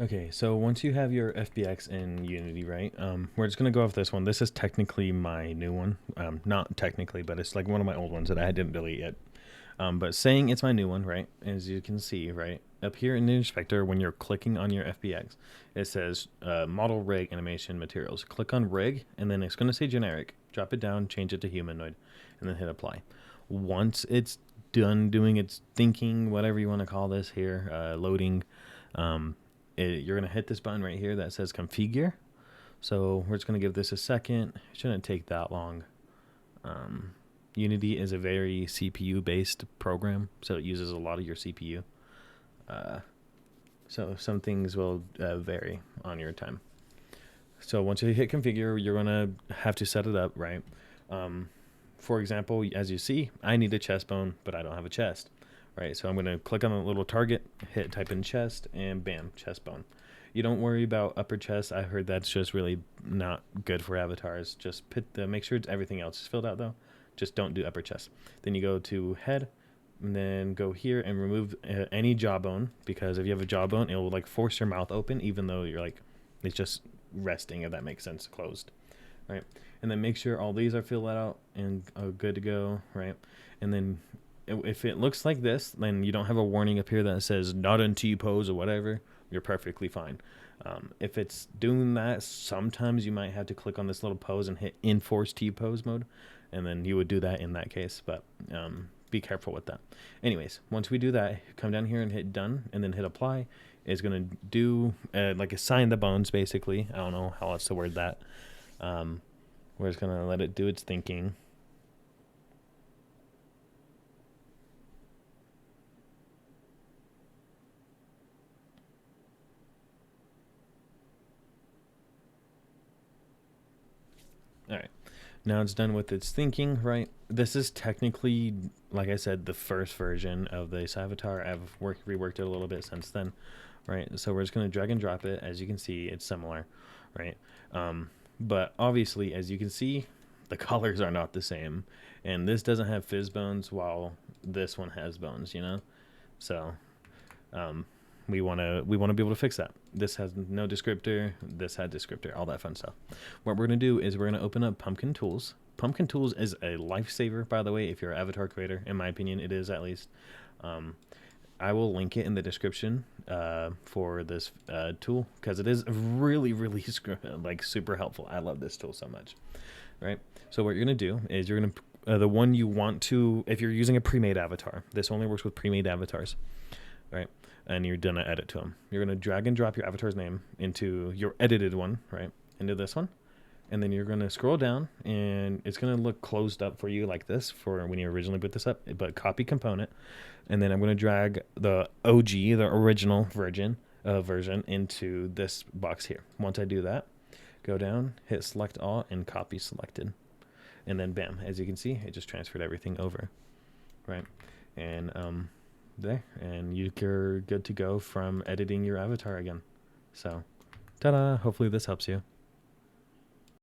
Okay, so once you have your FBX in Unity, right? We're just gonna go off this one. This is technically my new one. Not technically, but it's like one of my old ones that I didn't delete yet. But saying it's my new one, right? As you can see, right up here in the inspector, when you're clicking on your FBX, it says model rig animation materials. Click on rig, and then it's gonna say generic. Drop it down, change it to humanoid, and then hit apply. Once it's done doing its thinking, whatever you want to call this here, loading, you're going to hit this button right here that says configure. So we're just going to give this a second. It shouldn't take that long. Unity is a very CPU based program, so it uses a lot of your CPU. So some things will vary on your time. So once you hit configure, you're going to have to set it up, right? For example, as you see, I need a chest bone, but I don't have a chest, right? So I'm going to click on the little target, type in chest, and bam, chest bone. You don't worry about upper chest. I heard that's just really not good for avatars. Just make sure everything else is filled out though. Just don't do upper chest. Then you go to head, and then go here and remove any jawbone, because if you have a jawbone, it will like force your mouth open, even though you're like, it's just resting, if that makes sense, closed, right? And then make sure all these are filled out and good to go, right? And then if it looks like this, then you don't have a warning up here that says not in T-pose or whatever, you're perfectly fine. If it's doing that, sometimes you might have to click on this little pose and hit enforce T-pose mode, and then you would do that in that case, but be careful with that. Anyways, once we do that, come down here and hit done, and then hit apply. It's going to do like assign the bones, basically. I don't know how else to word that. We're just going to let it do its thinking. All right. Now it's done with its thinking, right? This is technically, like I said, the first version of this avatar. I've reworked it a little bit since then, right? So we're just going to drag and drop it. As you can see, it's similar, right? But obviously, as you can see, the colors are not the same. And this doesn't have fizz bones, while this one has bones, you know? So we want to be able to fix that. This has no descriptor, this had descriptor, all that fun stuff. What we're going to do is we're going to open up Pumpkin Tools. Pumpkin Tools is a lifesaver, by the way, if you're an avatar creator. In my opinion, it is, at least. I will link it in the description for this tool, because it is really like super helpful. I love this tool so much, right? So what you're going to do is you're going to the one you want to, if you're using a pre-made avatar, this only works with pre-made avatars, right? And you're gonna edit to them. You're gonna drag and drop your avatar's name into your edited one, right? Into this one, and then you're gonna scroll down, and it's gonna look closed up for you like this for when you originally put this up. But copy component, and then I'm gonna drag the OG, the original version into this box here. Once I do that, go down, hit select all, and copy selected, and then bam, as you can see, it just transferred everything over, right? And there, and you're good to go from editing your avatar again. So ta-da, hopefully this helps you.